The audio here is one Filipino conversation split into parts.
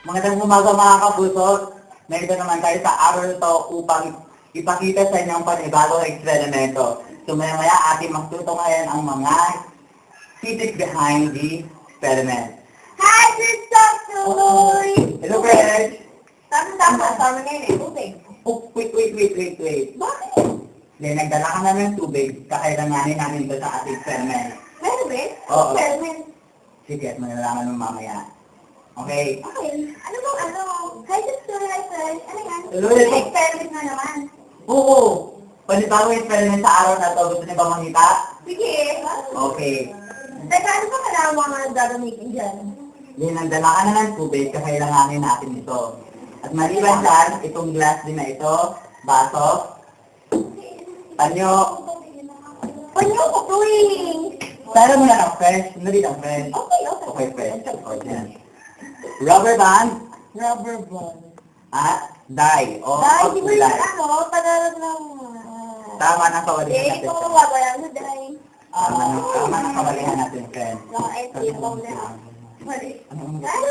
Magandang umaga mga kapuso. Narito naman tayo sa araw na ito upang ipakita sa inyo ang panibagong eksperimento. So maya-maya ating magtuto ngayon ang mga physics behind the experiment. Hi, Sister Tuloy! Hello, Fred! Tama na yun eh. Tubig. Oh, wait. Bakit? Then, nagdala ka na ng tubig. Kakailanganin namin ito sa ating experiment. Meron ba? Oo. Experiment. Sige, at malalaman mo mamaya. Okay? Okay. Ano bang ano? Hi, Sister. Hi, friend. Ano yan? Hello, May hello. experiment na naman. Oo! Panibagong experiment sa araw na ito. Gusto niyo ba makita? Sige. Okay. Teka, ano ba kailangan mga gagamitin dyan? Then, nagdala ka na ng tubig, kakailanganin natin ito. At maliban dyan, itong glass din na ito, baso, panyo, Panyo ko, tuwing. tara mo na ng fresh, hindi ang fresh. Okay, fresh. O, dyan. Rubber band, at dye, o Dahil di ba yung kulay. ano, panalag ng... Tama na kawalihan Eh, natin. ito ko mawawala na dahil. Tama na kawalihan natin, friend. Ito na. Mali. Ano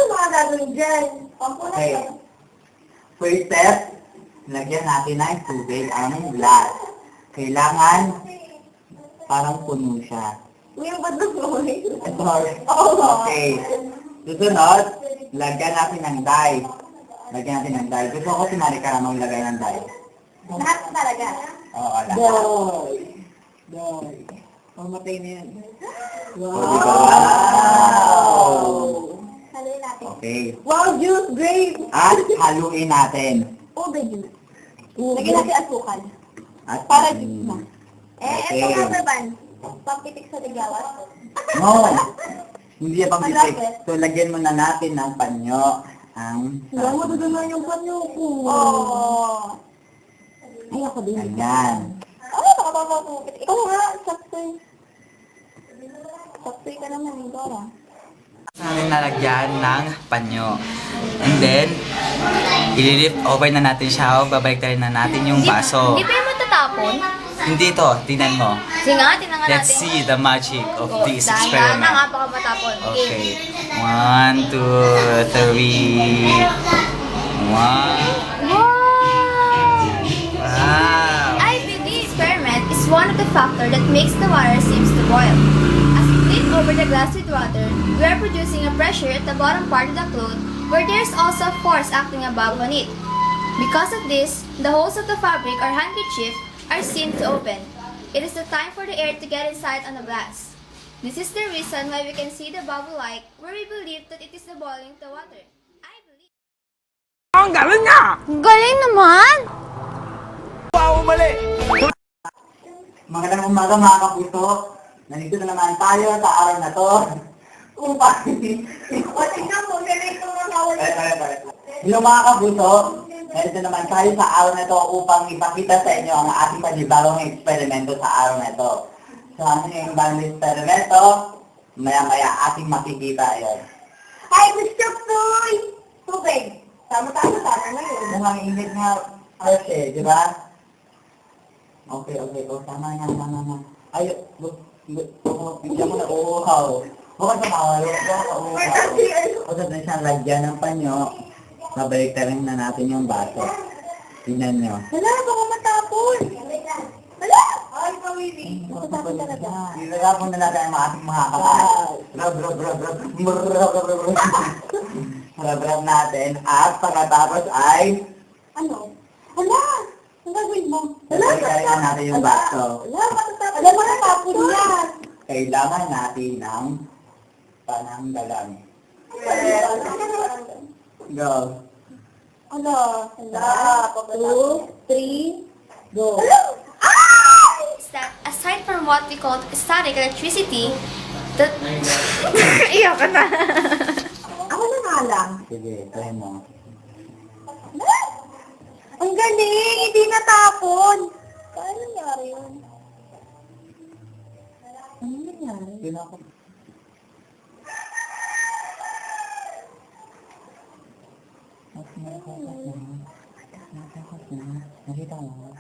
mga gagawin dyan? Pampunan Okay. ka. First step, lagyan natin ng tubig ang glass. Kailangan parang puno siya. Uy, ang badog mo eh. Ito. Oo. Okay. Susunod, lagyan natin ng dye. Lagyan natin ng dye. Gusto ko si Marika na maglagay ng dye. Lahat talaga. Oo, alam. Dahil. Mamatay na yan. Haluin natin. Okay. Wow, juice, grape. At haluin natin. Ube juice. Lagyan natin asukal. At Para juice na. Okay. Ito rubber band. Pampitik sa ligawan. No! Hindi pang Ang pitik. lapit. So, lagyan mo na natin ng panyo ang... Wala mo na yung panyo ko. Oo. Ay, ako din. Ayan. Baka papapupit. Ikaw nga, saksoy. Saksoy ka naman, Dora. Natin nalagyan ng panyo. And then, ililift over na natin siya o babaliktarin na natin yung baso. Hindi ba yung matatapon? Hindi to, tingnan mo. Sige nga, tinangan natin. Let's see the magic of this Dahan na experiment. nga, baka matapon. Okay. 1, 2, 3. 1. Wow. I believe the experiment is one of the factors that makes the water seems to boil. As we flip over the glass with water, we are producing a pressure at the bottom part of the cloth where there is also a force acting above on it. Because of this, the holes of the fabric or handkerchief are seen to open. It is the time for the air to get inside on the glass. This is the reason why we can see the bubble light where we believe that it is the boiling of the water. I believe. Ang galing nga! Galing naman! Wow, mali! Magandang umaga mga kapuso. Nandito na naman tayo sa araw na to. Upang... Tingnan mo, ganito mo nawala. Hello mga kapuso. Nandito naman tayo sa araw na to upang ipakita sa inyo ang ating panibagong eksperimento sa araw na to. So ano yung bagong eksperimento? Maya-maya ating makikita yun. Hi, Mr. Toy! Tubig. Tama na yun. Mukhang init nga fresh eh, di ba? Okay. O, tama na. Ay, bigyan mo na uuhaw. Bukod sa mawalo, o sa siyang lagyan ng panyo, babaliktarin na natin yung baso. Tingnan nyo. Wala, baka matapon. Wala! Ay, pawili. Matapon talaga. Ilalapon na natin ang ating mga kapatid. Rab natin. At pagkatapos ay Ano? Wala! Ang gagawin mo? Wala, babaliktarin na natin yung baso. Wala, matatapon. Alam mo na, tapon yan. Kailangan natin ng pananggalan. Go. Ano? Wala. 2, 3, go. Is that aside from what we call static electricity, that iyak ka na. Ako na nga lang. Sige, try mo. Ang galing! Hindi natapon! Paano nangyari yun? Ano nangyari? Yun ako. Nakita mo?